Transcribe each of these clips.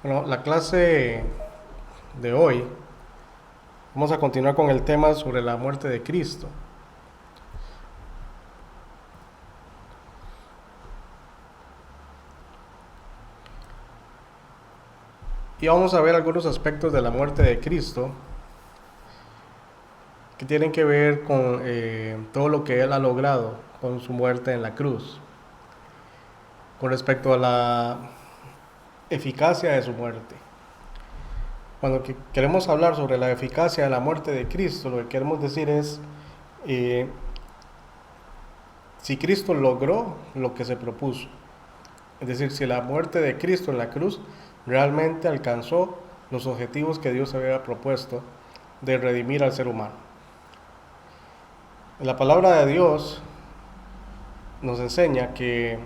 Bueno, la clase de hoy vamos a continuar con el tema sobre la muerte de Cristo. Y vamos a ver algunos aspectos de la muerte de Cristo que tienen que ver con todo lo que Él ha logrado con su muerte en la cruz, con respecto a la eficacia de su muerte. Cuando queremos hablar sobre la eficacia de la muerte de Cristo, lo que queremos decir es eh, si Cristo logró lo que se propuso. Es decir, si la muerte de Cristo en la cruz realmente alcanzó los objetivos que Dios había propuesto de redimir al ser humano. La palabra de Dios nos enseña que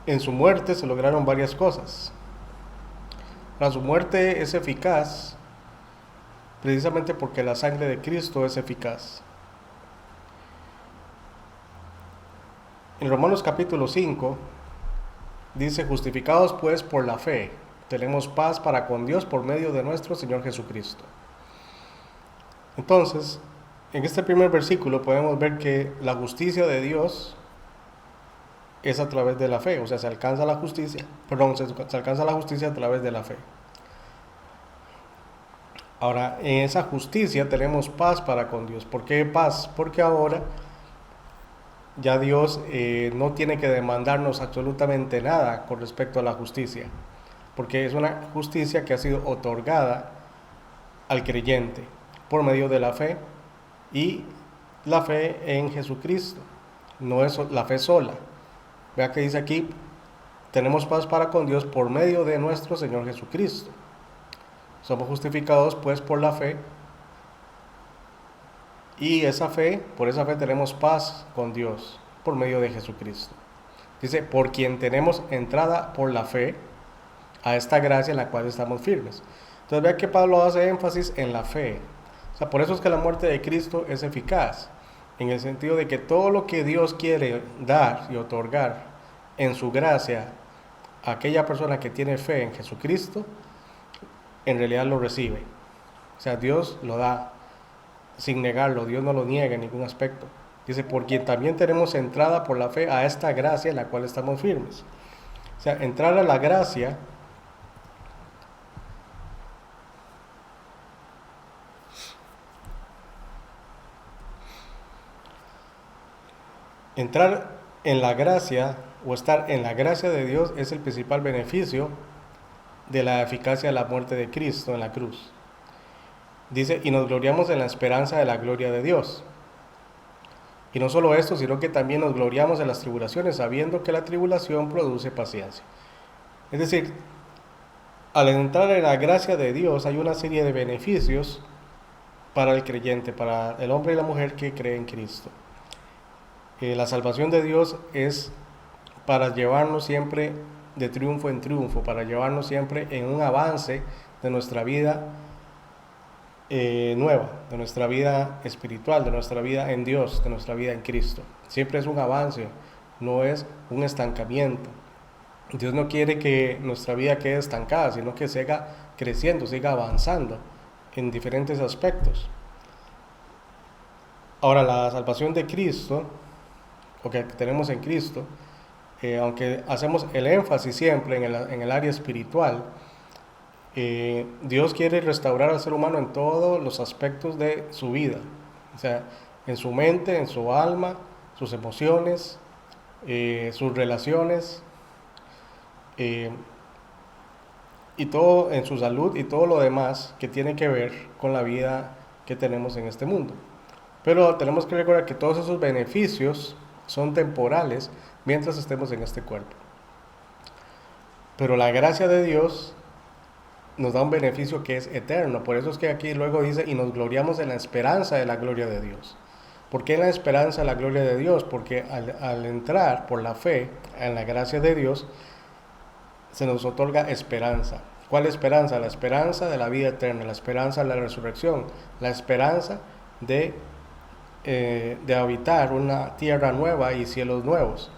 en su muerte se lograron varias cosas. Ahora, su muerte es eficaz precisamente porque la sangre de Cristo es eficaz. En Romanos capítulo 5 dice: justificados pues por la fe, tenemos paz para con Dios por medio de nuestro Señor Jesucristo. Entonces, en este primer versículo podemos ver que la justicia de Dios es a través de la fe, o sea, se alcanza la justicia, se alcanza la justicia a través de la fe. Ahora, en esa justicia tenemos paz para con Dios. ¿Por qué paz? Porque ahora ya Dios no tiene que demandarnos absolutamente nada con respecto a la justicia, porque es una justicia que ha sido otorgada al creyente por medio de la fe, y la fe en Jesucristo. No es la fe sola. Vea que dice aquí: tenemos paz para con Dios por medio de nuestro Señor Jesucristo. Somos justificados pues por la fe, y por esa fe tenemos paz con Dios por medio de Jesucristo. Dice: por quien tenemos entrada por la fe a esta gracia en la cual estamos firmes. Entonces vea que Pablo hace énfasis en la fe. O sea, por eso es que la muerte de Cristo es eficaz, en el sentido de que todo lo que Dios quiere dar y otorgar en su gracia a aquella persona que tiene fe en Jesucristo, en realidad lo recibe. O sea, Dios lo da sin negarlo, Dios no lo niega en ningún aspecto. Dice: por quien también tenemos entrada por la fe a esta gracia en la cual estamos firmes. O sea, entrar a la gracia entrar en la gracia o estar en la gracia de Dios es el principal beneficio de la eficacia de la muerte de Cristo en la cruz. Dice: y nos gloriamos en la esperanza de la gloria de Dios. Y no solo esto, sino que también nos gloriamos en las tribulaciones, sabiendo que la tribulación produce paciencia. Es decir, al entrar en la gracia de Dios hay una serie de beneficios para el creyente, para el hombre y la mujer que cree en Cristo. La salvación de Dios es para llevarnos siempre de triunfo en triunfo, para llevarnos siempre en un avance de nuestra vida nueva, de nuestra vida espiritual, de nuestra vida en Dios, de nuestra vida en Cristo. Siempre es un avance, no es un estancamiento. Dios no quiere que nuestra vida quede estancada, sino que siga creciendo, siga avanzando en diferentes aspectos. Ahora, la salvación de Cristo, o que tenemos en Cristo, aunque hacemos el énfasis siempre en el área espiritual, Dios quiere restaurar al ser humano en todos los aspectos de su vida. O sea, en su mente, en su alma, sus emociones, sus relaciones, eh, y todo en su salud y todo lo demás que tiene que ver con la vida que tenemos en este mundo. Pero tenemos que recordar que todos esos beneficios son temporales mientras estemos en este cuerpo. Pero la gracia de Dios nos da un beneficio que es eterno. Por eso es que aquí luego dice: y nos gloriamos en la esperanza de la gloria de Dios. ¿Por qué en la esperanza de la gloria de Dios? Porque al entrar por la fe en la gracia de Dios, se nos otorga esperanza. ¿Cuál esperanza? La esperanza de la vida eterna, la esperanza de la resurrección, la esperanza de habitar una tierra nueva y cielos nuevos.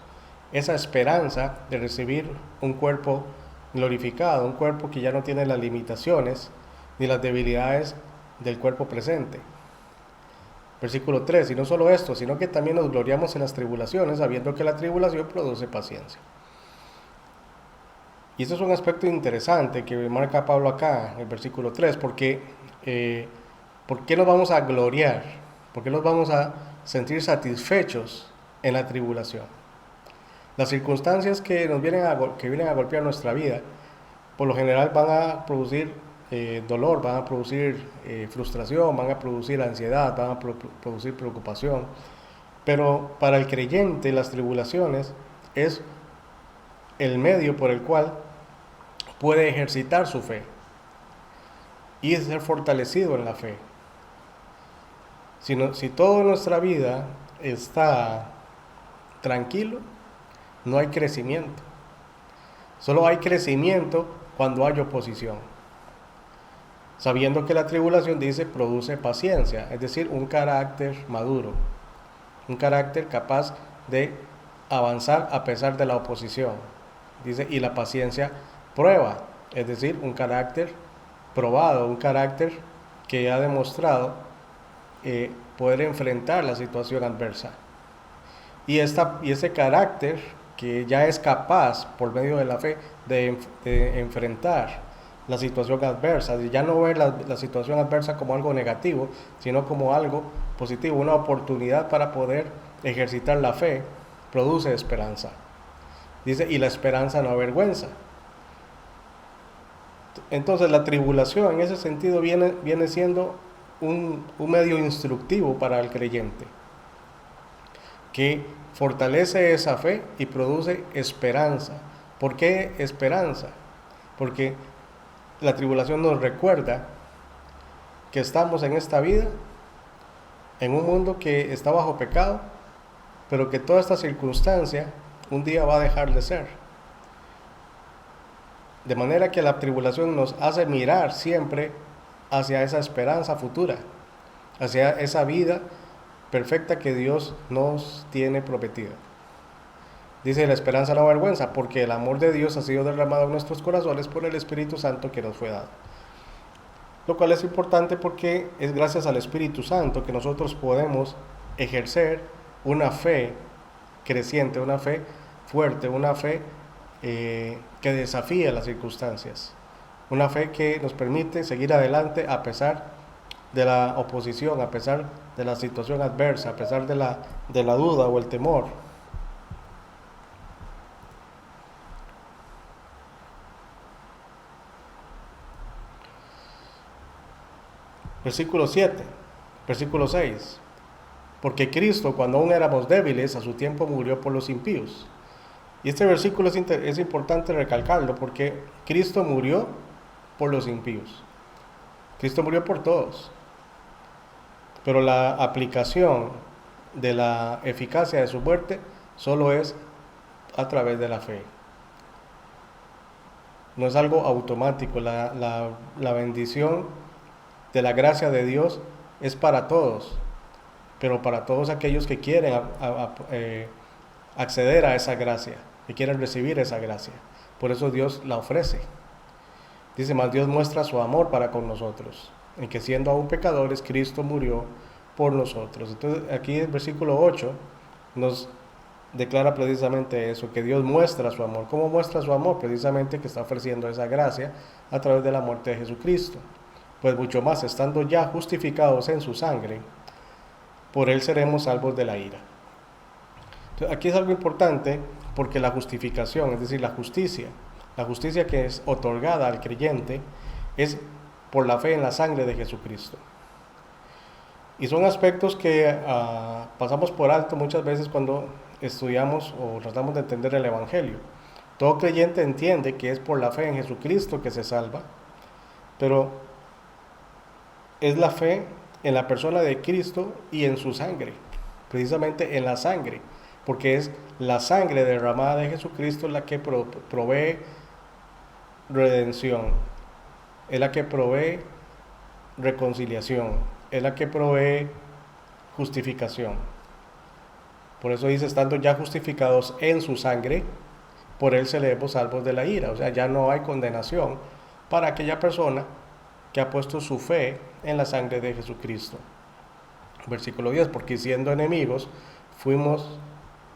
Esa esperanza de recibir un cuerpo glorificado, un cuerpo que ya no tiene las limitaciones ni las debilidades del cuerpo presente. Versículo 3, y no solo esto, sino que también nos gloriamos en las tribulaciones, sabiendo que la tribulación produce paciencia. Y eso es un aspecto interesante que marca Pablo acá, en el versículo 3, porque ¿por qué nos vamos a gloriar? ¿Por qué nos vamos a sentir satisfechos en la tribulación? Las circunstancias que vienen a golpear nuestra vida, por lo general van a producir dolor, van a producir frustración, van a producir ansiedad, van a producir preocupación. Pero para el creyente las tribulaciones es el medio por el cual puede ejercitar su fe y ser fortalecido en la fe. Si toda nuestra vida está tranquilo, no hay crecimiento. Solo hay crecimiento cuando hay oposición. Sabiendo que la tribulación, dice, produce paciencia, es decir, un carácter maduro, un carácter capaz de avanzar a pesar de la oposición. Dice, y la paciencia prueba, es decir, un carácter probado, un carácter que ha demostrado poder enfrentar la situación adversa. Y ese carácter que ya es capaz, por medio de la fe, de enfrentar la situación adversa, de ya no ver la situación adversa como algo negativo, sino como algo positivo, una oportunidad para poder ejercitar la fe, produce esperanza. Dice, y la esperanza no avergüenza. Entonces la tribulación en ese sentido viene siendo un medio instructivo para el creyente, que fortalece esa fe y produce esperanza. ¿Por qué esperanza? Porque la tribulación nos recuerda que estamos en esta vida, en un mundo que está bajo pecado, pero que toda esta circunstancia un día va a dejar de ser. De manera que la tribulación nos hace mirar siempre hacia esa esperanza futura, hacia esa vida perfecta que Dios nos tiene prometida. Dice, la esperanza no avergüenza, porque el amor de Dios ha sido derramado en nuestros corazones por el Espíritu Santo que nos fue dado. Lo cual es importante porque es gracias al Espíritu Santo que nosotros podemos ejercer una fe creciente, una fe fuerte, una fe que desafía las circunstancias, una fe que nos permite seguir adelante a pesar de la oposición, a pesar de la situación adversa, a pesar de la duda o el temor. Versículo 7, versículo 6. Porque Cristo, cuando aún éramos débiles, a su tiempo murió por los impíos. Y este versículo es importante recalcarlo porque Cristo murió por los impíos. Cristo murió por todos. Pero la aplicación de la eficacia de su muerte solo es a través de la fe. No es algo automático. La bendición de la gracia de Dios es para todos, pero para todos aquellos que quieren acceder a esa gracia, que quieren recibir esa gracia. Por eso Dios la ofrece. Dice, más Dios muestra su amor para con nosotros, en que siendo aún pecadores, Cristo murió por nosotros. Entonces aquí el versículo 8 nos declara precisamente eso, que Dios muestra su amor. ¿Cómo muestra su amor? Precisamente que está ofreciendo esa gracia a través de la muerte de Jesucristo. Pues mucho más, estando ya justificados en su sangre, por él seremos salvos de la ira. Entonces, aquí es algo importante porque la justificación, es decir, la justicia que es otorgada al creyente es por la fe en la sangre de Jesucristo. Y son aspectos que pasamos por alto muchas veces cuando estudiamos o tratamos de entender el Evangelio. Todo creyente entiende que es por la fe en Jesucristo que se salva, pero es la fe en la persona de Cristo y en su sangre, precisamente en la sangre, porque es la sangre derramada de Jesucristo la que provee redención, es la que provee reconciliación, es la que provee justificación. Por eso dice, estando ya justificados en su sangre, por él seremos salvos de la ira. O sea, ya no hay condenación para aquella persona que ha puesto su fe en la sangre de Jesucristo. Versículo 10, porque siendo enemigos, fuimos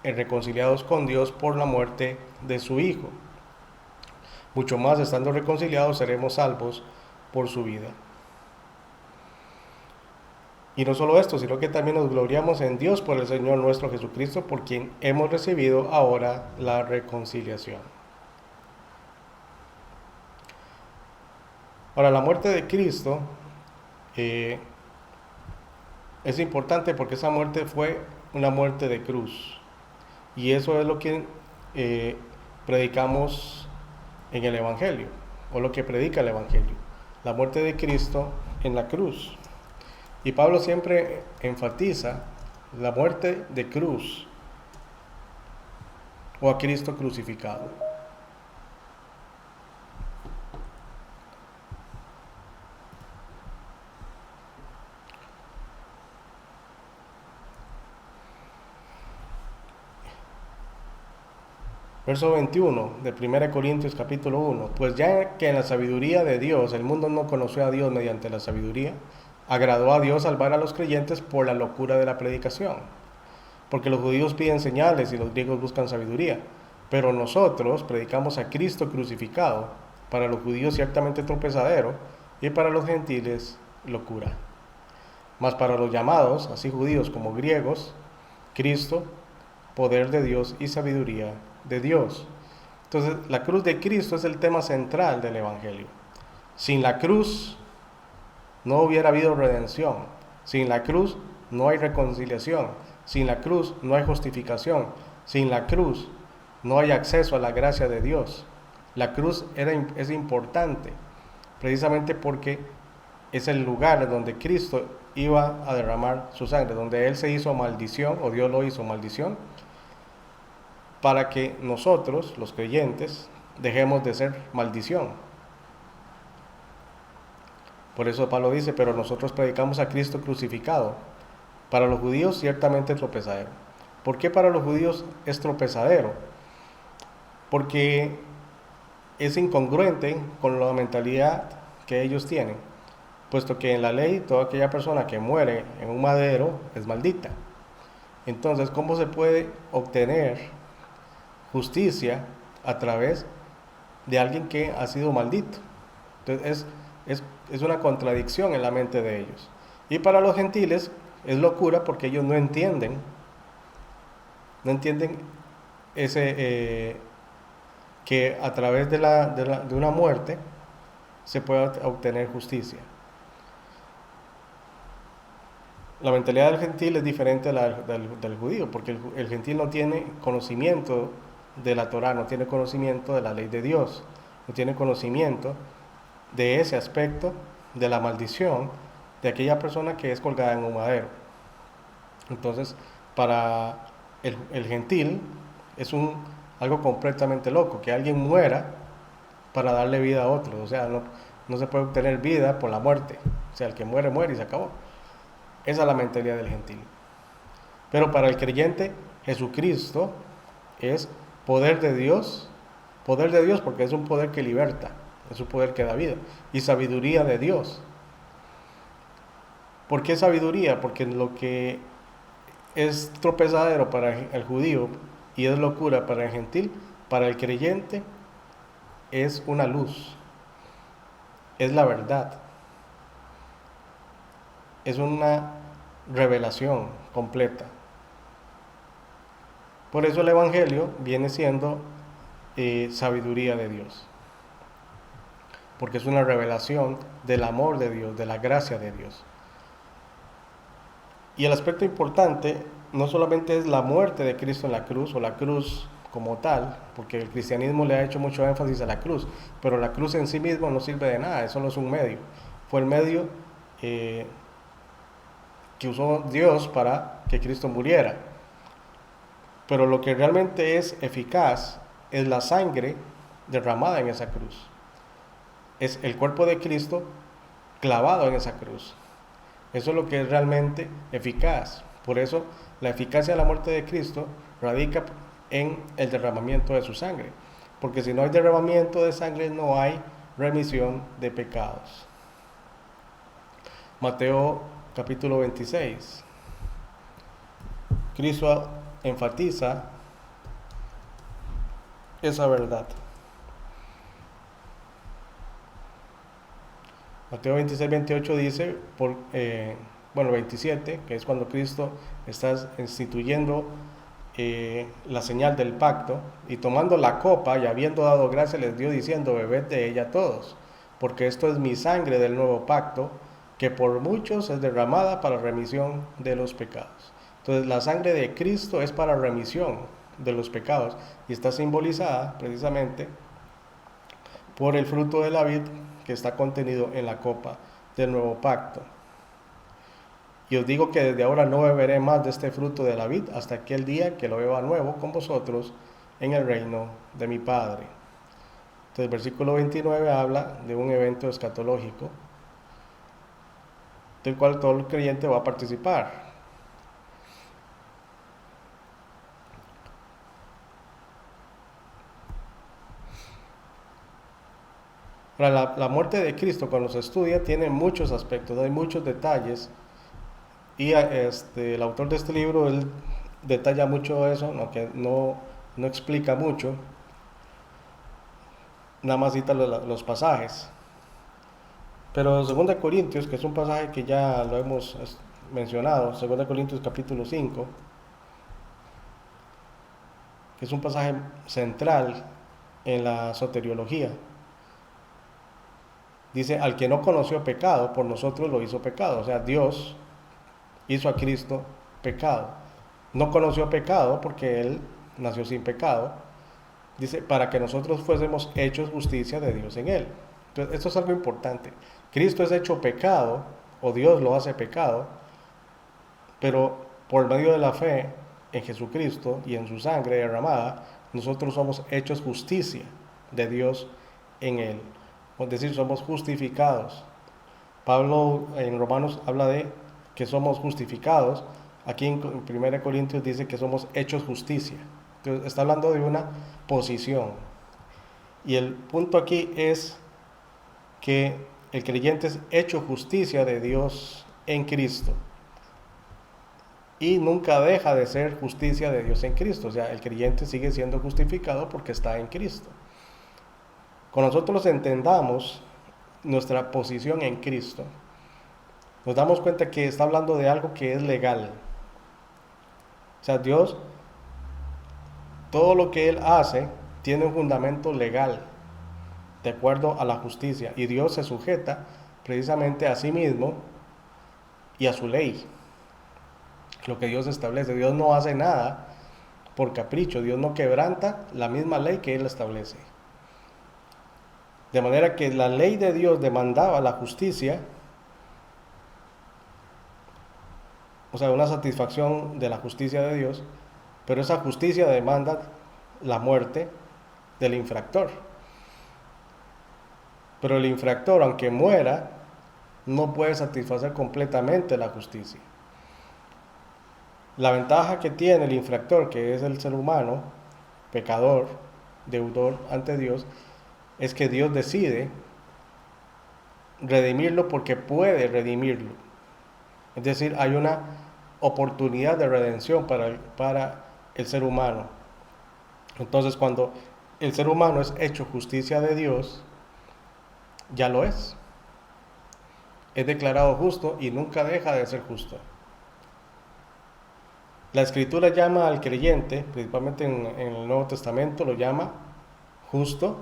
reconciliados con Dios por la muerte de su Hijo. Mucho más, estando reconciliados, seremos salvos por su vida. Y no solo esto, sino que también nos gloriamos en Dios por el Señor nuestro Jesucristo, por quien hemos recibido ahora la reconciliación. Ahora, la muerte de Cristo es importante porque esa muerte fue una muerte de cruz. Y eso es lo que predicamos en el Evangelio, o lo que predica el Evangelio, la muerte de Cristo en la cruz. Y Pablo siempre enfatiza la muerte de cruz o a Cristo crucificado. Verso 21 de 1 Corintios capítulo 1. Pues ya que en la sabiduría de Dios el mundo no conoció a Dios mediante la sabiduría, agradó a Dios salvar a los creyentes por la locura de la predicación. Porque los judíos piden señales y los griegos buscan sabiduría. Pero nosotros predicamos a Cristo crucificado, para los judíos ciertamente tropezadero, y para los gentiles locura. Mas para los llamados, así judíos como griegos, Cristo, poder de Dios y sabiduría de Dios. Entonces, la cruz de Cristo es el tema central del Evangelio. Sin la cruz no hubiera habido redención. Sin la cruz no hay reconciliación. Sin la cruz no hay justificación. Sin la cruz no hay acceso a la gracia de Dios. La cruz es importante precisamente porque es el lugar donde Cristo iba a derramar su sangre, donde Él se hizo maldición, o Dios lo hizo maldición, para que nosotros, los creyentes, dejemos de ser maldición. Por eso Pablo dice, pero nosotros predicamos a Cristo crucificado. Para los judíos ciertamente tropezadero. ¿Por qué para los judíos es tropezadero? Porque es incongruente con la mentalidad que ellos tienen, puesto que en la ley toda aquella persona que muere en un madero es maldita. Entonces, ¿cómo se puede obtener justicia a través de alguien que ha sido maldito? Entonces es una contradicción en la mente de ellos. Y para los gentiles es locura porque ellos no entienden ese que a través de una muerte se puede obtener justicia. La mentalidad del gentil es diferente a la del judío, porque el gentil no tiene conocimiento de la Torá, no tiene conocimiento de la ley de Dios, no tiene conocimiento de ese aspecto de la maldición de aquella persona que es colgada en un madero. Entonces, para el gentil es algo completamente loco, que alguien muera para darle vida a otro. O sea, no se puede obtener vida por la muerte. O sea, el que muere, muere y se acabó. Esa es la mentalidad del gentil. Pero para el creyente, Jesucristo es poder de Dios porque es un poder que liberta, es un poder que da vida, y sabiduría de Dios. ¿Por qué sabiduría? Porque lo que es tropezadero para el judío y es locura para el gentil, para el creyente es una luz, es la verdad, es una revelación completa. Por eso el Evangelio viene siendo sabiduría de Dios, porque es una revelación del amor de Dios, de la gracia de Dios. Y el aspecto importante no solamente es la muerte de Cristo en la cruz, o la cruz como tal, porque el cristianismo le ha hecho mucho énfasis a la cruz, pero la cruz en sí misma no sirve de nada, eso no es un medio. Fue el medio que usó Dios para que Cristo muriera. Pero lo que realmente es eficaz es la sangre derramada en esa cruz. Es el cuerpo de Cristo clavado en esa cruz. Eso es lo que es realmente eficaz. Por eso la eficacia de la muerte de Cristo radica en el derramamiento de su sangre. porque si no hay derramamiento de sangre no hay remisión de pecados. Mateo capítulo 26. Cristo enfatiza esa verdad. Mateo 26, 28 dice, 27, que es cuando Cristo está instituyendo la señal del pacto, y tomando la copa y habiendo dado gracias les dio diciendo, bebed de ella todos, porque esto es mi sangre del nuevo pacto, que por muchos es derramada para remisión de los pecados. Entonces la sangre de Cristo es para remisión de los pecados y está simbolizada precisamente por el fruto de la vid que está contenido en la copa del nuevo pacto. Y os digo que desde ahora no beberé más de este fruto de la vid hasta aquel día que lo beba nuevo con vosotros en el reino de mi Padre. Entonces el versículo 29 habla de un evento escatológico del cual todo el creyente va a participar. La muerte de Cristo, cuando se estudia, tiene muchos aspectos, hay muchos detalles, y el autor de este libro, él detalla mucho eso, que no explica mucho, nada más cita los pasajes. Pero 2 Corintios, que es un pasaje que ya lo hemos mencionado, 2 Corintios capítulo 5, que es un pasaje central en la soteriología. Dice, al que no conoció pecado, por nosotros lo hizo pecado. O sea, Dios hizo a Cristo pecado. No conoció pecado porque Él nació sin pecado. Dice, para que nosotros fuésemos hechos justicia de Dios en Él. Entonces, esto es algo importante. Cristo es hecho pecado, o Dios lo hace pecado, pero por medio de la fe en Jesucristo y en su sangre derramada, nosotros somos hechos justicia de Dios en Él. Es decir, somos justificados. Pablo en Romanos habla de que somos justificados. Aquí en 1 Corintios dice que somos hechos justicia. Entonces, está hablando de una posición. Y el punto aquí es que el creyente es hecho justicia de Dios en Cristo. Y nunca deja de ser justicia de Dios en Cristo. O sea, el creyente sigue siendo justificado porque está en Cristo. Cuando nosotros entendamos nuestra posición en Cristo, nos damos cuenta que está hablando de algo que es legal. O sea, Dios, todo lo que Él hace tiene un fundamento legal, de acuerdo a la justicia. Y Dios se sujeta precisamente a sí mismo y a su ley. Lo que Dios establece. Dios no hace nada por capricho. Dios no quebranta la misma ley que Él establece. De manera que la ley de Dios demandaba la justicia, o sea, una satisfacción de la justicia de Dios, pero esa justicia demanda la muerte del infractor. Pero el infractor, aunque muera, no puede satisfacer completamente la justicia. La ventaja que tiene el infractor, que es el ser humano, pecador, deudor ante Dios, es que Dios decide redimirlo porque puede redimirlo. Es decir, hay una oportunidad de redención para el ser humano. Entonces, cuando el ser humano es hecho justicia de Dios, ya lo es. Es declarado justo y nunca deja de ser justo. La Escritura llama al creyente, principalmente en el Nuevo Testamento, lo llama justo,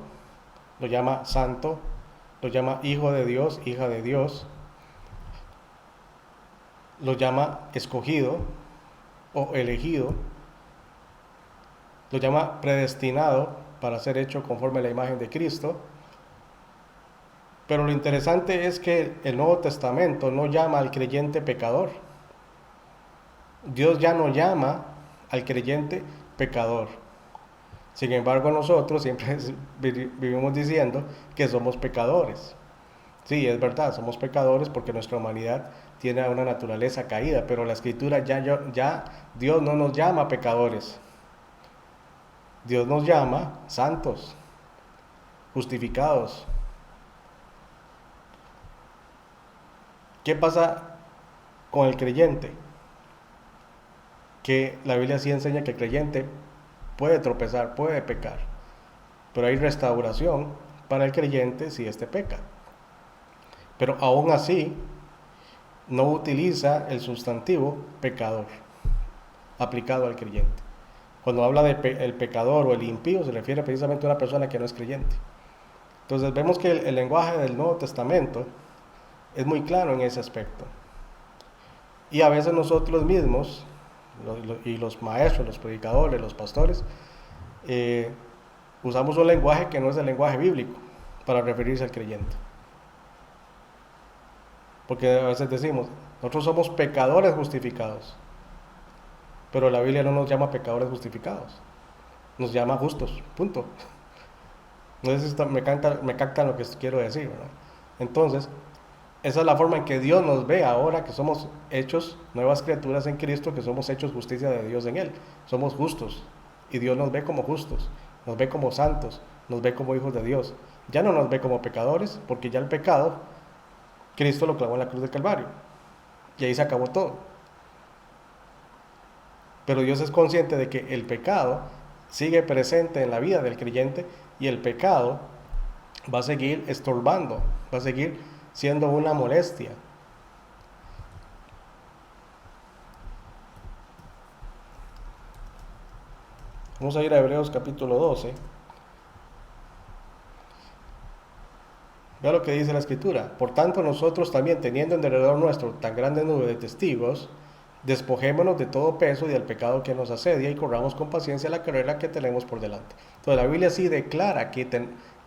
lo llama santo, lo llama hijo de Dios, hija de Dios, lo llama escogido o elegido, lo llama predestinado para ser hecho conforme a la imagen de Cristo. Pero lo interesante es que el Nuevo Testamento no llama al creyente pecador. Dios ya no llama al creyente pecador. Sin embargo, nosotros siempre vivimos diciendo que somos pecadores. Sí, es verdad, somos pecadores porque nuestra humanidad tiene una naturaleza caída, pero la Escritura ya Dios no nos llama pecadores. Dios nos llama santos. justificados. ¿Qué pasa con el creyente? Que la Biblia sí enseña que el creyente puede tropezar, puede pecar, pero hay restauración para el creyente si éste peca. Pero aún así, no utiliza el sustantivo pecador aplicado al creyente. Cuando habla de el pecador o el impío, se refiere precisamente a una persona que no es creyente. Entonces vemos que el lenguaje del Nuevo Testamento es muy claro en ese aspecto. Y a veces nosotros mismos, y los maestros, los predicadores, los pastores, usamos un lenguaje que no es el lenguaje bíblico para referirse al creyente. Porque a veces decimos, nosotros somos pecadores justificados, pero la Biblia no nos llama pecadores justificados, nos llama justos, punto. No sé si me captan lo que quiero decir, ¿verdad? Entonces, esa es la forma en que Dios nos ve ahora que somos hechos nuevas criaturas en Cristo, que somos hechos justicia de Dios en Él. Somos justos y Dios nos ve como justos, nos ve como santos, nos ve como hijos de Dios. Ya no nos ve como pecadores, porque ya el pecado, Cristo lo clavó en la cruz del Calvario y ahí se acabó todo. Pero Dios es consciente de que el pecado sigue presente en la vida del creyente y el pecado va a seguir estorbando, va a seguir siendo una molestia. Vamos a ir a Hebreos capítulo 12. Vea lo que dice la Escritura. Por tanto, nosotros también, teniendo en derredor nuestro tan grande nube de testigos, despojémonos de todo peso y del pecado que nos asedia y corramos con paciencia la carrera que tenemos por delante. Entonces la Biblia sí declara que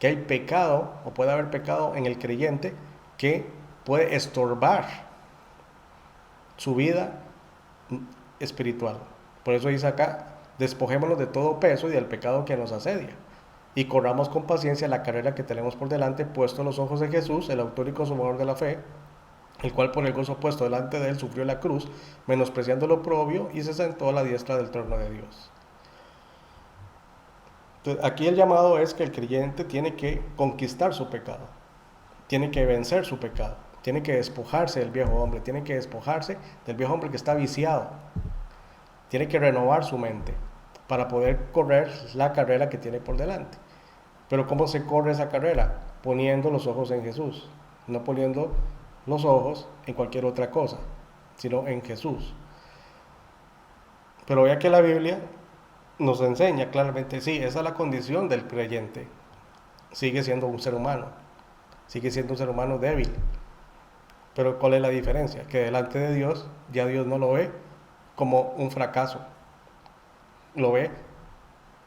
hay pecado, o puede haber pecado en el creyente, que puede estorbar su vida espiritual. Por eso dice acá, despojémonos de todo peso y del pecado que nos asedia y corramos con paciencia la carrera que tenemos por delante, puesto los ojos en Jesús, el autor y consumador de la fe, el cual por el gozo puesto delante de él sufrió la cruz, menospreciando lo oprobio, y se sentó a la diestra del trono de Dios. Entonces, aquí el llamado es que el creyente tiene que conquistar su pecado, tiene que vencer su pecado, tiene que despojarse del viejo hombre, tiene que despojarse del viejo hombre que está viciado, tiene que renovar su mente para poder correr la carrera que tiene por delante. Pero ¿cómo se corre esa carrera? Poniendo los ojos en Jesús, no poniendo los ojos en cualquier otra cosa, sino en Jesús. Pero vea que la Biblia nos enseña claramente, sí, esa es la condición del creyente. Sigue siendo un ser humano, sigue siendo un ser humano débil. Pero ¿cuál es la diferencia? Que delante de Dios, ya Dios no lo ve como un fracaso, lo ve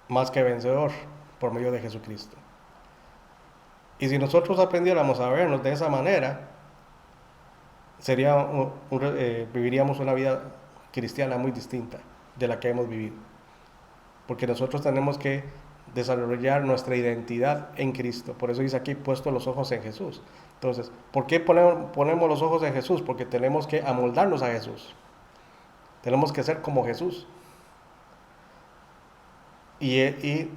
más que vencedor por medio de Jesucristo. Y si nosotros aprendiéramos a vernos de esa manera, viviríamos una vida cristiana muy distinta de la que hemos vivido. Porque nosotros tenemos que desarrollar nuestra identidad en Cristo. Por eso dice aquí, puesto los ojos en Jesús. Entonces, ¿por qué ponemos los ojos en Jesús? Porque tenemos que amoldarnos a Jesús. Tenemos que ser como Jesús. Y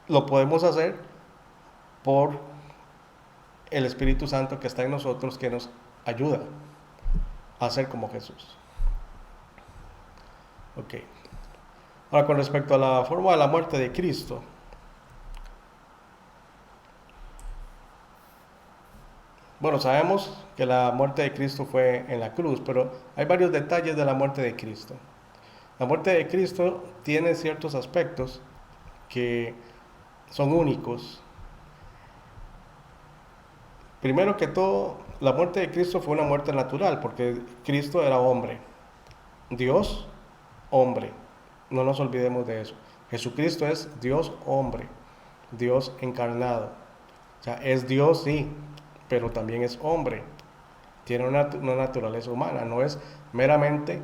lo podemos hacer por el Espíritu Santo que está en nosotros, que nos ayuda a ser como Jesús. Ok. Ahora, con respecto a la forma de la muerte de Cristo, bueno, sabemos que la muerte de Cristo fue en la cruz, pero hay varios detalles de la muerte de Cristo. La muerte de Cristo tiene ciertos aspectos que son únicos. Primero que todo, la muerte de Cristo fue una muerte natural, porque Cristo era hombre. Dios, hombre. No nos olvidemos de eso. Jesucristo es Dios hombre, Dios encarnado. O sea, es Dios, sí, pero también es hombre. Tiene una naturaleza humana, no es meramente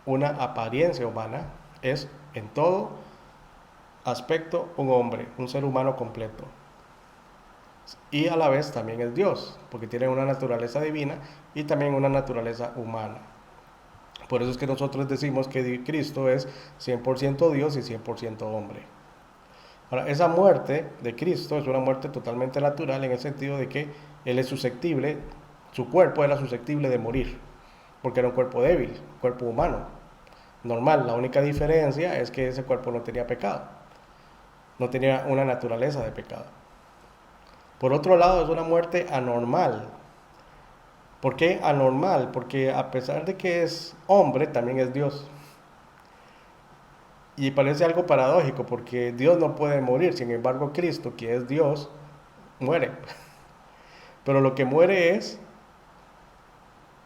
una apariencia humana, es en todo aspecto un hombre, un ser humano completo. Y a la vez también es Dios, porque tiene una naturaleza divina y también una naturaleza humana. Por eso es que nosotros decimos que Cristo es 100% Dios y 100% hombre. Ahora, esa muerte de Cristo es una muerte totalmente natural en el sentido de que Él es susceptible, su cuerpo era susceptible de morir, porque era un cuerpo débil, un cuerpo humano, normal. La única diferencia es que ese cuerpo no tenía pecado, no tenía una naturaleza de pecado. Por otro lado, es una muerte anormal. ¿Por qué anormal? Porque a pesar de que es hombre, también es Dios. Y parece algo paradójico, porque Dios no puede morir, sin embargo Cristo, que es Dios, muere. Pero lo que muere es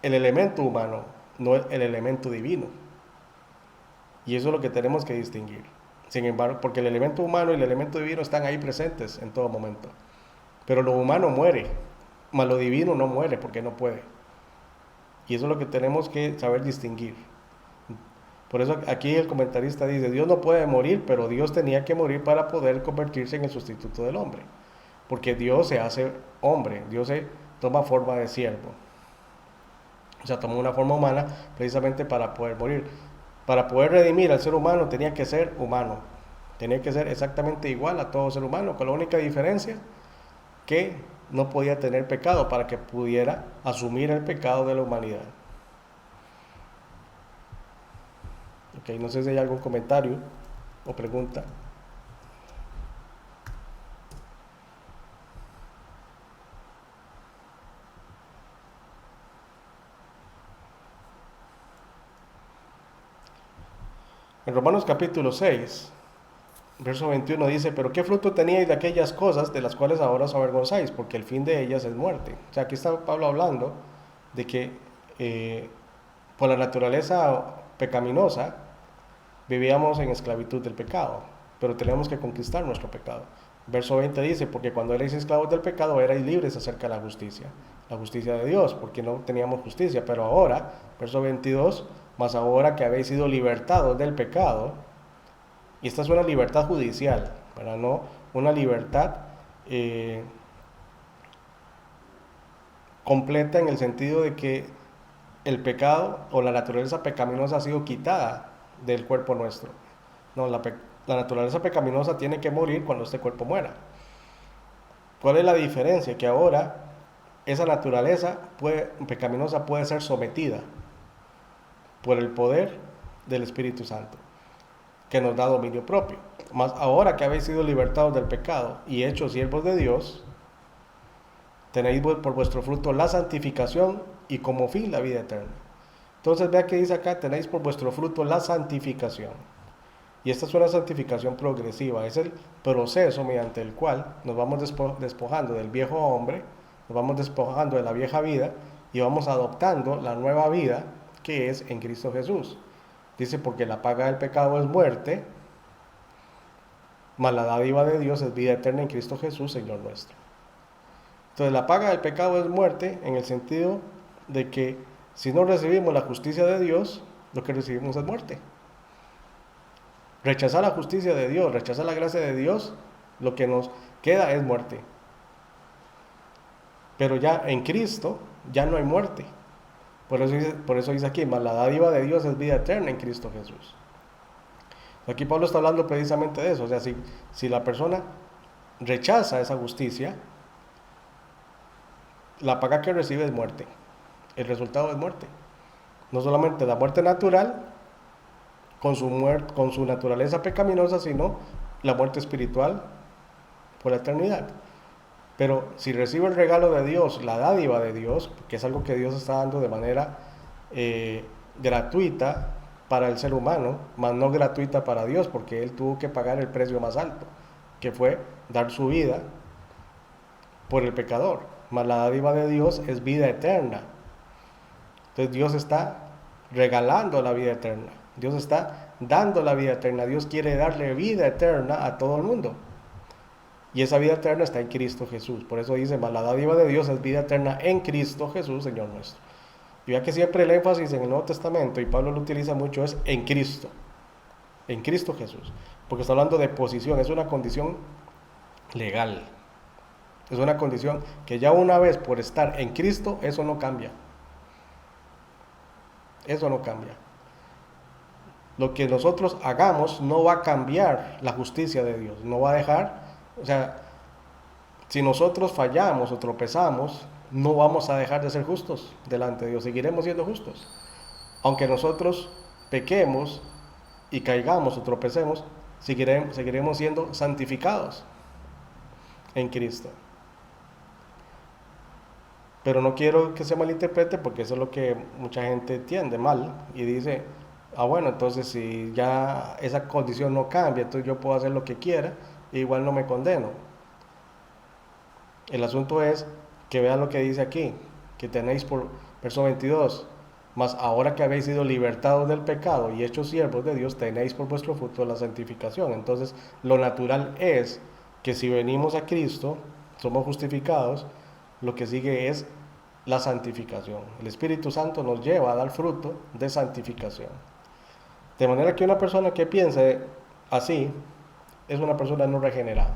el elemento humano, no el elemento divino. Y eso es lo que tenemos que distinguir. Sin embargo, porque el elemento humano y el elemento divino están ahí presentes en todo momento. Pero lo humano muere, mas lo divino no muere porque no puede. Y eso es lo que tenemos que saber distinguir. Por eso aquí el comentarista dice, Dios no puede morir, pero Dios tenía que morir para poder convertirse en el sustituto del hombre. Porque Dios se hace hombre, Dios se toma forma de siervo. O sea, tomó una forma humana precisamente para poder morir. Para poder redimir al ser humano tenía que ser humano. Tenía que ser exactamente igual a todo ser humano, con la única diferencia que no podía tener pecado para que pudiera asumir el pecado de la humanidad. Ok, no sé si hay algún comentario o pregunta. En Romanos capítulo 6, verso 21 dice, pero ¿qué fruto teníais de aquellas cosas de las cuales ahora os avergonzáis? Porque el fin de ellas es muerte. O sea, aquí está Pablo hablando de que por la naturaleza pecaminosa vivíamos en esclavitud del pecado, pero tenemos que conquistar nuestro pecado. Verso 20 dice, porque cuando erais esclavos del pecado erais libres acerca de la justicia de Dios, porque no teníamos justicia, pero ahora, verso 22, mas ahora que habéis sido libertados del pecado, y esta es una libertad judicial, ¿verdad? No una libertad completa en el sentido de que el pecado o la naturaleza pecaminosa ha sido quitada del cuerpo nuestro. No, la naturaleza pecaminosa tiene que morir cuando este cuerpo muera. ¿Cuál es la diferencia? Que ahora esa naturaleza pecaminosa puede ser sometida por el poder del Espíritu Santo, que nos da dominio propio. Mas ahora que habéis sido libertados del pecado y hechos siervos de Dios, tenéis por vuestro fruto la santificación y como fin la vida eterna. Entonces vea que dice acá, tenéis por vuestro fruto la santificación. Y esta es una santificación progresiva, es el proceso mediante el cual nos vamos despojando del viejo hombre, nos vamos despojando de la vieja vida y vamos adoptando la nueva vida que es en Cristo Jesús. Dice, porque la paga del pecado es muerte, mas la dádiva de Dios es vida eterna en Cristo Jesús, Señor nuestro. Entonces la paga del pecado es muerte en el sentido de que si no recibimos la justicia de Dios, lo que recibimos es muerte. Rechazar la justicia de Dios, rechazar la gracia de Dios, lo que nos queda es muerte. Pero ya en Cristo ya no hay muerte. Por eso dice aquí, mas la dádiva de Dios es vida eterna en Cristo Jesús. Aquí Pablo está hablando precisamente de eso. O sea, si la persona rechaza esa justicia, la paga que recibe es muerte. El resultado es muerte. No solamente la muerte natural, con su naturaleza pecaminosa, sino la muerte espiritual por la eternidad. Pero si recibe el regalo de Dios, la dádiva de Dios, que es algo que Dios está dando de manera gratuita para el ser humano, mas no gratuita para Dios, porque Él tuvo que pagar el precio más alto, que fue dar su vida por el pecador. Mas la dádiva de Dios es vida eterna. Entonces Dios está regalando la vida eterna. Dios está dando la vida eterna. Dios quiere darle vida eterna a todo el mundo. Y esa vida eterna está en Cristo Jesús. Por eso dice, mas la dádiva de Dios es vida eterna en Cristo Jesús, Señor nuestro. Y ya que siempre el énfasis en el Nuevo Testamento, y Pablo lo utiliza mucho, es en Cristo. En Cristo Jesús. Porque está hablando de posición. Es una condición legal. Es una condición que ya una vez por estar en Cristo, eso no cambia. Eso no cambia. Lo que nosotros hagamos no va a cambiar la justicia de Dios, no va a dejar, o sea, si nosotros fallamos o tropezamos, no vamos a dejar de ser justos delante de Dios, seguiremos siendo justos. Aunque nosotros pequemos y caigamos o tropecemos, seguiremos siendo santificados en Cristo. Pero no quiero que se malinterprete, porque eso es lo que mucha gente entiende mal y dice, ah bueno, entonces si ya esa condición no cambia, entonces yo puedo hacer lo que quiera e igual no me condeno. El asunto es que vean lo que dice aquí, que tenéis por verso 22, mas ahora que habéis sido libertados del pecado y hechos siervos de Dios, tenéis por vuestro fruto la santificación. Entonces, lo natural es que si venimos a Cristo, somos justificados, lo que sigue es la santificación. El Espíritu Santo nos lleva a dar fruto de santificación. De manera que una persona que piense así es una persona no regenerada.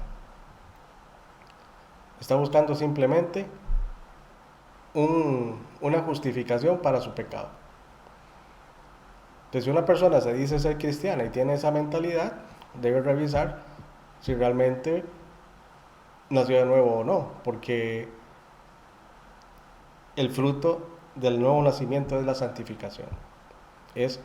Está buscando simplemente una justificación para su pecado. Entonces, si una persona se dice ser cristiana y tiene esa mentalidad, debe revisar si realmente nació de nuevo o no, porque el fruto del nuevo nacimiento es la santificación. Es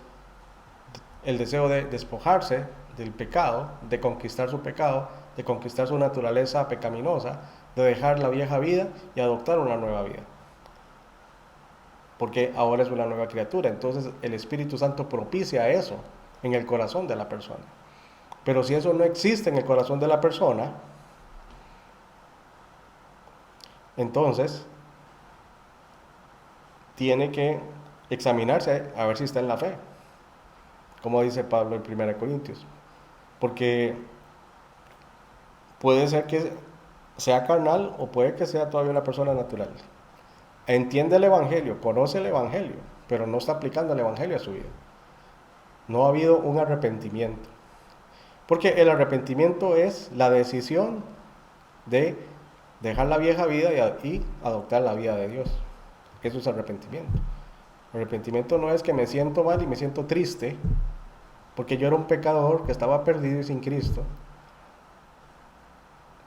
el deseo de despojarse del pecado, de conquistar su pecado, de conquistar su naturaleza pecaminosa, de dejar la vieja vida y adoptar una nueva vida. Porque ahora es una nueva criatura. Entonces el Espíritu Santo propicia eso en el corazón de la persona. Pero si eso no existe en el corazón de la persona, entonces tiene que examinarse a ver si está en la fe, como dice Pablo en 1 Corintios. Porque puede ser que sea carnal o puede que sea todavía una persona natural. Entiende el Evangelio, conoce el Evangelio, pero no está aplicando el Evangelio a su vida. No ha habido un arrepentimiento. Porque el arrepentimiento es la decisión de dejar la vieja vida y adoptar la vida de Dios. Eso es arrepentimiento. Arrepentimiento no es que me siento mal y me siento triste porque yo era un pecador que estaba perdido y sin Cristo.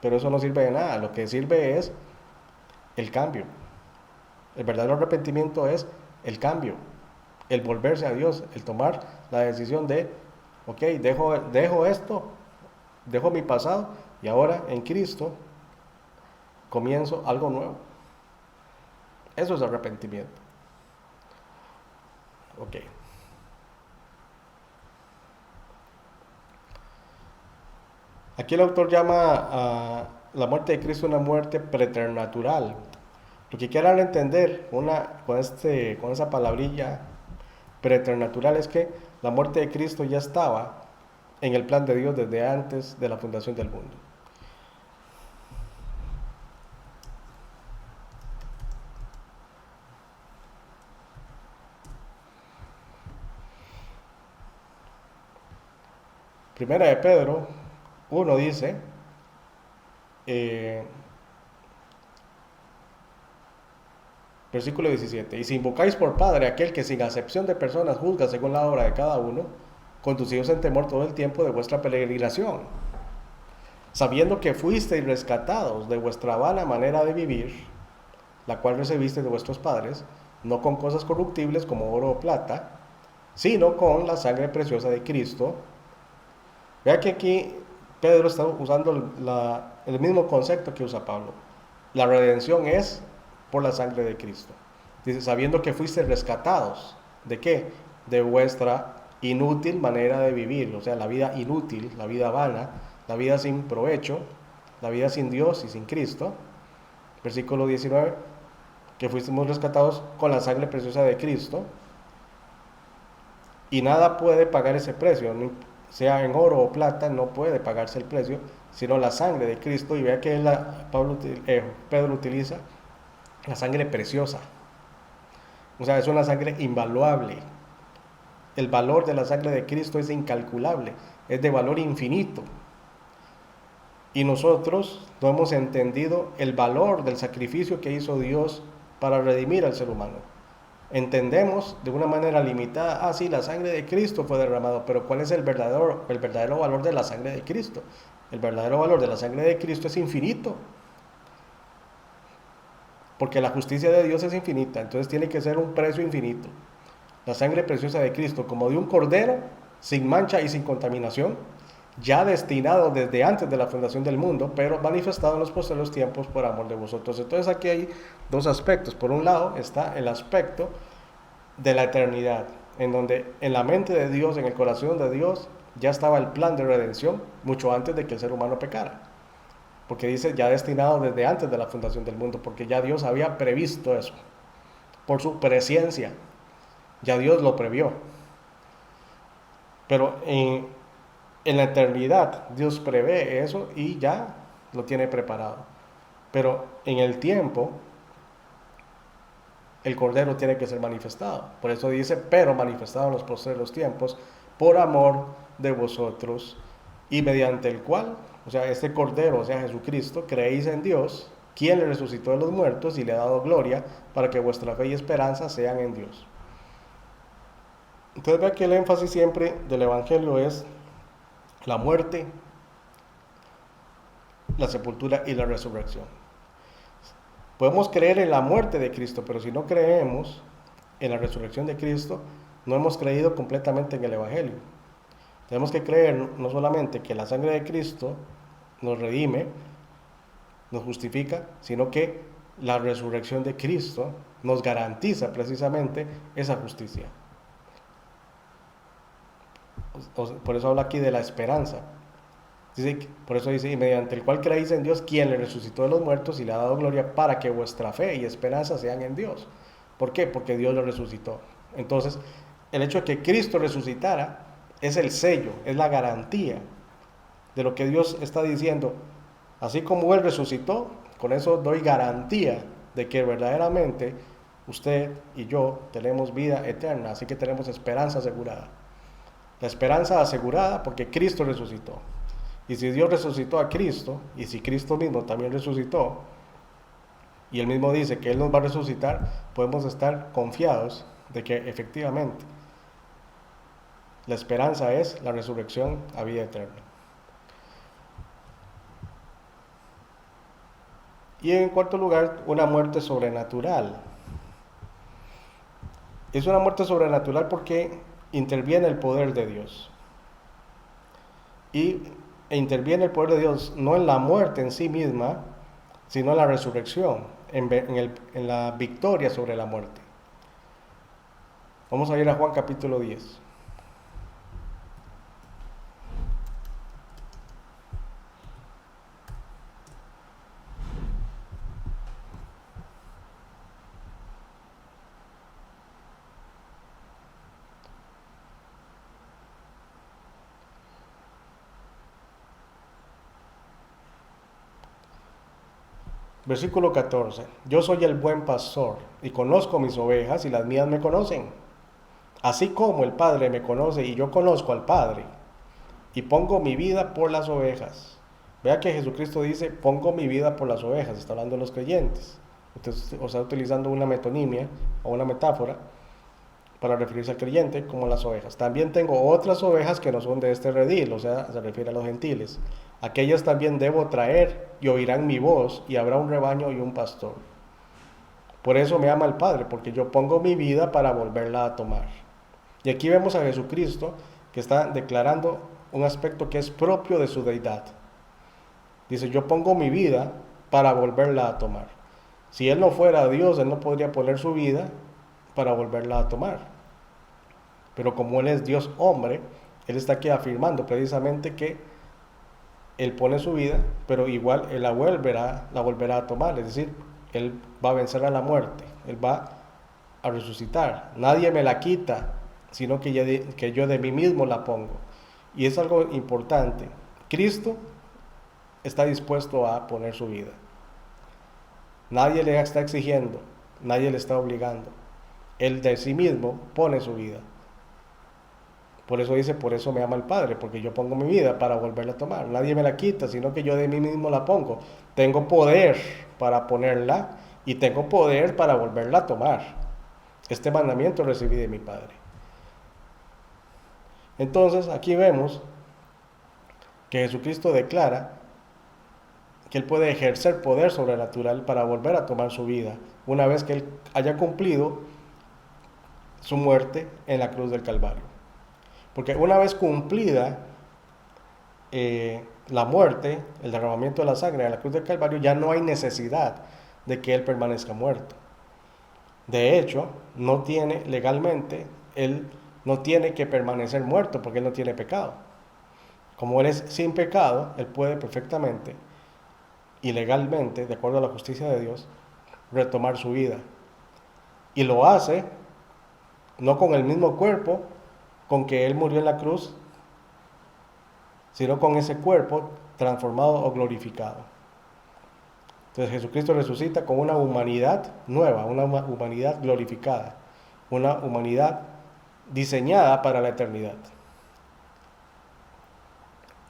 Pero eso no sirve de nada. Lo que sirve es el cambio. El verdadero arrepentimiento es el cambio, el volverse a Dios, el tomar la decisión de, ok, dejo esto, dejo mi pasado y ahora en Cristo comienzo algo nuevo. Eso es arrepentimiento. Ok. Aquí el autor llama a la muerte de Cristo una muerte preternatural. Lo que quiero entender con esa palabrilla preternatural es que la muerte de Cristo ya estaba en el plan de Dios desde antes de la fundación del mundo. Primera de Pedro 1 dice, versículo 17, y si invocáis por Padre aquel que sin acepción de personas juzga según la obra de cada uno, conducidos en temor todo el tiempo de vuestra peregrinación, sabiendo que fuisteis rescatados de vuestra vana manera de vivir, la cual recibisteis de vuestros padres, no con cosas corruptibles como oro o plata, sino con la sangre preciosa de Cristo. Vea que aquí Pedro está usando el mismo concepto que usa Pablo. La redención es por la sangre de Cristo. Dice, sabiendo que fuiste rescatados. ¿De qué? De vuestra inútil manera de vivir. O sea, la vida inútil, la vida vana, la vida sin provecho, la vida sin Dios y sin Cristo. Versículo 19, que fuimos rescatados con la sangre preciosa de Cristo. Y nada puede pagar ese precio, sea en oro o plata, no puede pagarse el precio, sino la sangre de Cristo. Y vea que Pedro utiliza la sangre preciosa. O sea, es una sangre invaluable. El valor de la sangre de Cristo es incalculable, es de valor infinito. Y nosotros no hemos entendido el valor del sacrificio que hizo Dios para redimir al ser humano. Entendemos de una manera limitada, sí, la sangre de Cristo fue derramado, pero ¿cuál es el verdadero valor de la sangre de Cristo? El verdadero valor de la sangre de Cristo es infinito, porque la justicia de Dios es infinita, entonces tiene que ser un precio infinito. La sangre preciosa de Cristo, como de un cordero, sin mancha y sin contaminación, ya destinado desde antes de la fundación del mundo, pero manifestado en los posteriores tiempos por amor de vosotros. Entonces aquí hay dos aspectos. Por un lado está el aspecto de la eternidad, en donde en la mente de Dios, en el corazón de Dios, ya estaba el plan de redención mucho antes de que el ser humano pecara. Porque dice ya destinado desde antes de la fundación del mundo, porque ya Dios había previsto eso, por su presciencia, ya Dios lo previó. Pero en la eternidad Dios prevé eso y ya lo tiene preparado. Pero en el tiempo el Cordero tiene que ser manifestado. Por eso dice, pero manifestado en los posteriores tiempos, por amor de vosotros, y mediante el cual, o sea, este Cordero, o sea, Jesucristo, creéis en Dios, quien le resucitó de los muertos y le ha dado gloria, para que vuestra fe y esperanza sean en Dios. Entonces vea que el énfasis siempre del Evangelio es la muerte, la sepultura y la resurrección. Podemos creer en la muerte de Cristo, pero si no creemos en la resurrección de Cristo, no hemos creído completamente en el Evangelio. Tenemos que creer no solamente que la sangre de Cristo nos redime, nos justifica, sino que la resurrección de Cristo nos garantiza precisamente esa justicia. Por eso habla aquí de la esperanza. Por eso dice, y mediante el cual creéis en Dios, quien le resucitó de los muertos y le ha dado gloria, para que vuestra fe y esperanza sean en Dios. ¿Por qué? Porque Dios lo resucitó. Entonces, el hecho de que Cristo resucitara es el sello, es la garantía de lo que Dios está diciendo. Así como Él resucitó, con eso doy garantía de que verdaderamente usted y yo tenemos vida eterna, así que tenemos esperanza asegurada. La esperanza asegurada porque Cristo resucitó. Y si Dios resucitó a Cristo, y si Cristo mismo también resucitó, y Él mismo dice que Él nos va a resucitar, podemos estar confiados de que efectivamente la esperanza es la resurrección a vida eterna. Y en cuarto lugar, una muerte sobrenatural. Es una muerte sobrenatural porque interviene el poder de Dios. Y interviene el poder de Dios no en la muerte en sí misma, sino en la resurrección, en la victoria sobre la muerte. Vamos a ir a Juan capítulo 10. Versículo 14. Yo soy el buen pastor y conozco mis ovejas y las mías me conocen. Así como el Padre me conoce y yo conozco al Padre y pongo mi vida por las ovejas. Vea que Jesucristo dice, pongo mi vida por las ovejas, está hablando de los creyentes. Entonces, o sea, utilizando una metonimia o una metáfora para referirse al creyente como las ovejas. También tengo otras ovejas que no son de este redil, o sea, se refiere a los gentiles. Aquellas también debo traer y oirán mi voz y habrá un rebaño y un pastor. Por eso me ama el Padre, porque yo pongo mi vida para volverla a tomar. Y aquí vemos a Jesucristo que está declarando un aspecto que es propio de su deidad. Dice, yo pongo mi vida para volverla a tomar. Si Él no fuera Dios, Él no podría poner su vida para volverla a tomar. Pero como Él es Dios hombre, Él está aquí afirmando precisamente que Él pone su vida, pero igual Él la volverá a tomar. Es decir, Él va a vencer a la muerte, Él va a resucitar. Nadie me la quita, sino que yo de mí mismo la pongo. Y es algo importante. Cristo está dispuesto a poner su vida. Nadie le está exigiendo, nadie le está obligando. Él de sí mismo pone su vida. Por eso dice, por eso me ama el Padre, porque yo pongo mi vida para volverla a tomar. Nadie me la quita, sino que yo de mí mismo la pongo. Tengo poder para ponerla y tengo poder para volverla a tomar. Este mandamiento recibí de mi Padre. Entonces aquí vemos que Jesucristo declara que Él puede ejercer poder sobrenatural para volver a tomar su vida una vez que Él haya cumplido su muerte en la cruz del Calvario. Porque una vez cumplida la muerte, el derramamiento de la sangre en la cruz del Calvario, ya no hay necesidad de que Él permanezca muerto. De hecho, no tiene legalmente, Él no tiene que permanecer muerto porque Él no tiene pecado. Como Él es sin pecado, Él puede perfectamente y legalmente, de acuerdo a la justicia de Dios, retomar su vida. Y lo hace no con el mismo cuerpo con que Él murió en la cruz, sino con ese cuerpo transformado o glorificado. Entonces Jesucristo resucita con una humanidad nueva, una humanidad glorificada, una humanidad diseñada para la eternidad.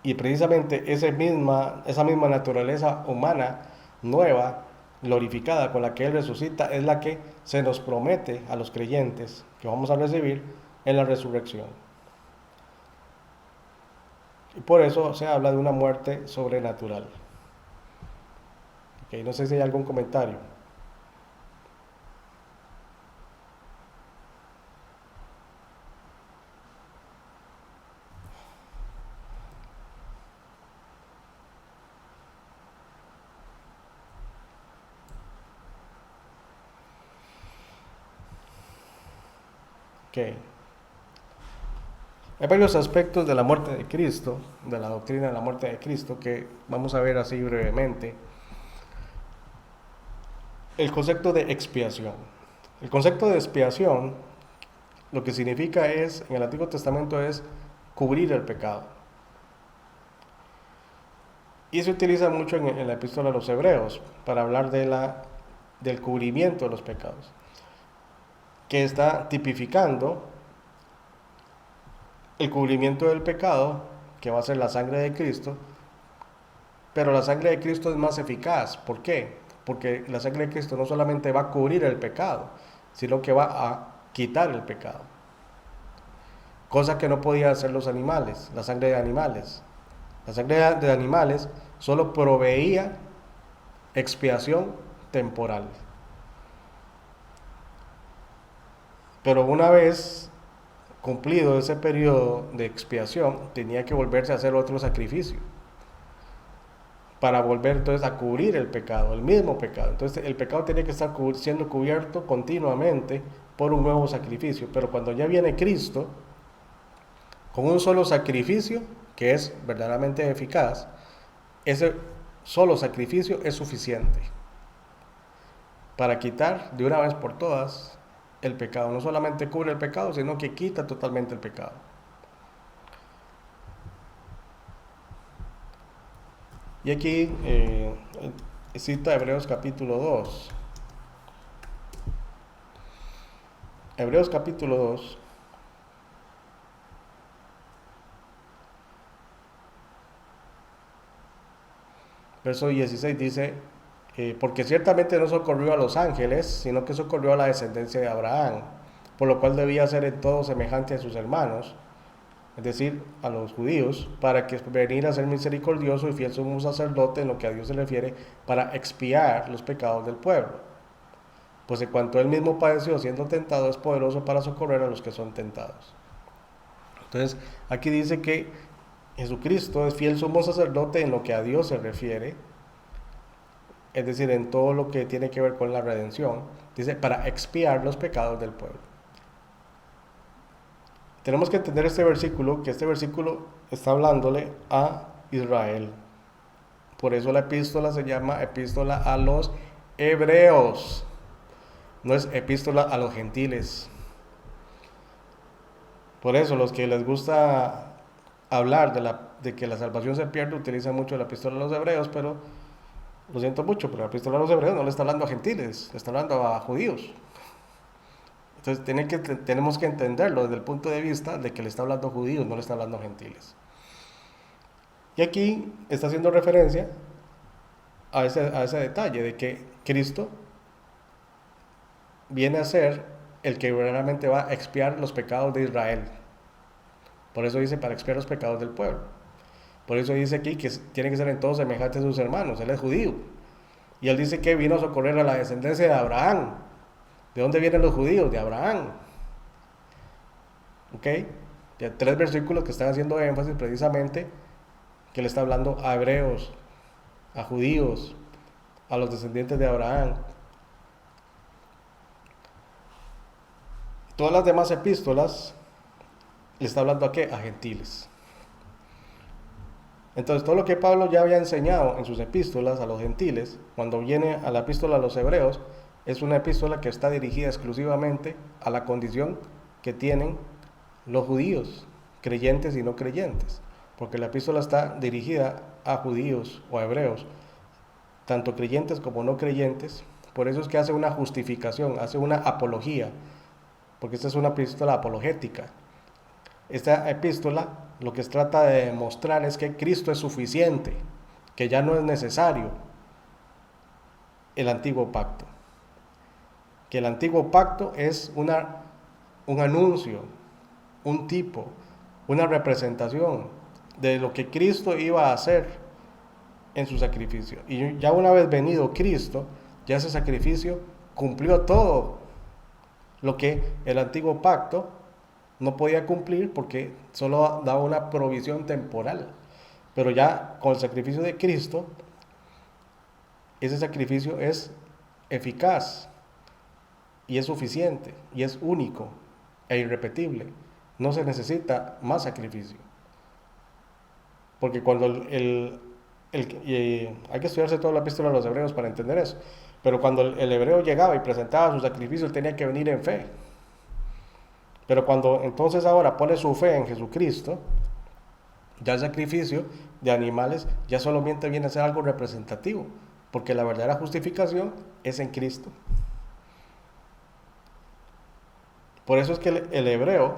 Y precisamente esa misma naturaleza humana nueva, glorificada, con la que Él resucita, es la que se nos promete a los creyentes que vamos a recibir en la resurrección. Y por eso se habla de una muerte sobrenatural. Okay, no sé si hay algún comentario. Okay. Hay varios aspectos de la muerte de Cristo, de la doctrina de la muerte de Cristo, que vamos a ver así brevemente. El concepto de expiación. El concepto de expiación, lo que significa es, en el Antiguo Testamento, es cubrir el pecado. Y se utiliza mucho en la epístola a los Hebreos para hablar del cubrimiento de los pecados, que está tipificando el cubrimiento del pecado, que va a ser la sangre de Cristo, pero la sangre de Cristo es más eficaz. ¿Por qué? Porque la sangre de Cristo no solamente va a cubrir el pecado, sino que va a quitar el pecado. Cosa que no podían hacer los animales, la sangre de animales. La sangre de animales solo proveía expiación temporal. Pero una vez cumplido ese periodo de expiación, tenía que volverse a hacer otro sacrificio para volver entonces a cubrir el pecado, el mismo pecado. Entonces el pecado tenía que estar siendo cubierto continuamente por un nuevo sacrificio. Pero cuando ya viene Cristo, con un solo sacrificio, que es verdaderamente eficaz, ese solo sacrificio es suficiente para quitar de una vez por todas el pecado. No solamente cubre el pecado, sino que quita totalmente el pecado. Y aquí cita Hebreos capítulo 2. Hebreos capítulo 2. Verso 16 dice, porque ciertamente no socorrió a los ángeles, sino que socorrió a la descendencia de Abraham, por lo cual debía ser en todo semejante a sus hermanos, es decir, a los judíos, para que venir a ser misericordioso y fiel sumo sacerdote en lo que a Dios se refiere, para expiar los pecados del pueblo. Pues en cuanto él mismo padeció siendo tentado, es poderoso para socorrer a los que son tentados. Entonces, aquí dice que Jesucristo es fiel sumo sacerdote en lo que a Dios se refiere, es decir, en todo lo que tiene que ver con la redención, dice, para expiar los pecados del pueblo. Tenemos que entender este versículo, que este versículo está hablándole a Israel. Por eso la epístola se llama epístola a los hebreos, no es epístola a los gentiles. Por eso los que les gusta hablar de que la salvación se pierde utilizan mucho la epístola a los hebreos, pero lo siento mucho, pero la epístola a los hebreos no le está hablando a gentiles, le está hablando a judíos. Entonces tenemos que entenderlo desde el punto de vista de que le está hablando a judíos, no le está hablando a gentiles. Y aquí está haciendo referencia a ese detalle de que Cristo viene a ser el que verdaderamente va a expiar los pecados de Israel. Por eso dice, para expiar los pecados del pueblo. Por eso dice aquí que tiene que ser en todos semejantes a sus hermanos. Él es judío. Y él dice que vino a socorrer a la descendencia de Abraham. ¿De dónde vienen los judíos? De Abraham. ¿Ok? Ya 3 versículos que están haciendo énfasis precisamente que le está hablando a hebreos, a judíos, a los descendientes de Abraham. Todas las demás epístolas le está hablando a qué? A gentiles. Entonces todo lo que Pablo ya había enseñado en sus epístolas a los gentiles, cuando viene a la epístola a los hebreos, es una epístola que está dirigida exclusivamente a la condición que tienen los judíos, creyentes y no creyentes, porque la epístola está dirigida a judíos o a hebreos, tanto creyentes como no creyentes. Por eso es que hace una justificación, hace una apología, porque esta es una epístola apologética. Esta epístola lo que trata de demostrar es que Cristo es suficiente, que ya no es necesario el antiguo pacto, que el antiguo pacto es un anuncio, un tipo, una representación de lo que Cristo iba a hacer en su sacrificio. Y ya una vez venido Cristo, ya ese sacrificio cumplió todo lo que el antiguo pacto no podía cumplir, porque solo daba una provisión temporal. Pero ya con el sacrificio de Cristo, ese sacrificio es eficaz y es suficiente y es único e irrepetible. No se necesita más sacrificio. Porque cuando hay que estudiarse toda la epístola de los hebreos para entender eso. Pero cuando el hebreo llegaba y presentaba su sacrificio, él tenía que venir en fe. Pero cuando entonces ahora pone su fe en Jesucristo, ya el sacrificio de animales ya solamente viene a ser algo representativo, porque la verdadera justificación es en Cristo. Por eso es que el hebreo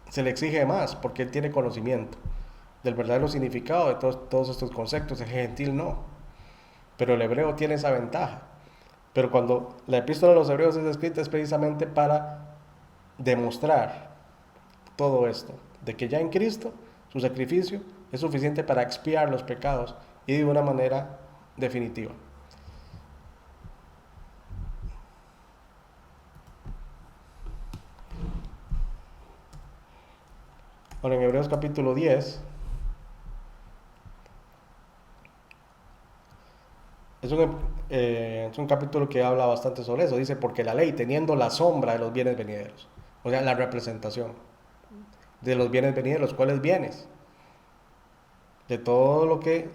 se le exige más, porque él tiene conocimiento del verdadero significado de todos estos conceptos. El gentil no, pero el hebreo tiene esa ventaja. Pero cuando la epístola de los hebreos es escrita es precisamente para demostrar todo esto, de que ya en Cristo su sacrificio es suficiente para expiar los pecados y de una manera definitiva. Ahora en Hebreos capítulo 10 es un capítulo que habla bastante sobre eso. Dice, porque la ley, teniendo la sombra de los bienes venideros, o sea, la representación de los bienes venideros, ¿cuáles bienes? De todo lo que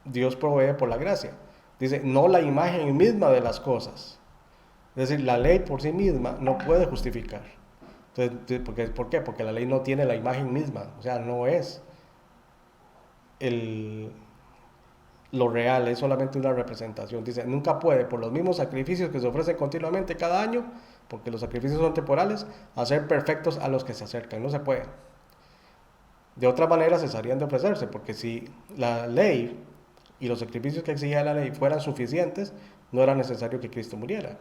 Dios provee por la gracia. Dice, no la imagen misma de las cosas. Es decir, la ley por sí misma no puede justificar. Entonces, ¿por qué? Porque la ley no tiene la imagen misma, o sea, no es lo real, es solamente una representación. Dice, nunca puede, por los mismos sacrificios que se ofrecen continuamente cada año, porque los sacrificios son temporales, hacer perfectos a los que se acercan. No se puede. De otra manera cesarían de ofrecerse, porque si la ley y los sacrificios que exigía la ley fueran suficientes, no era necesario que Cristo muriera.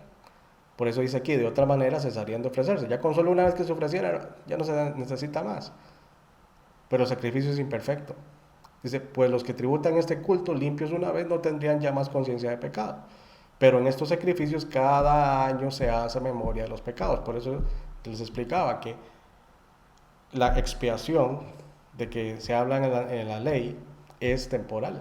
Por eso dice aquí, de otra manera cesarían de ofrecerse. Ya con solo una vez que se ofreciera, ya no se necesita más. Pero el sacrificio es imperfecto. Dice, pues los que tributan este culto limpios una vez no tendrían ya más conciencia de pecado. Pero en estos sacrificios cada año se hace memoria de los pecados. Por eso les explicaba que la expiación de que se habla en la ley es temporal.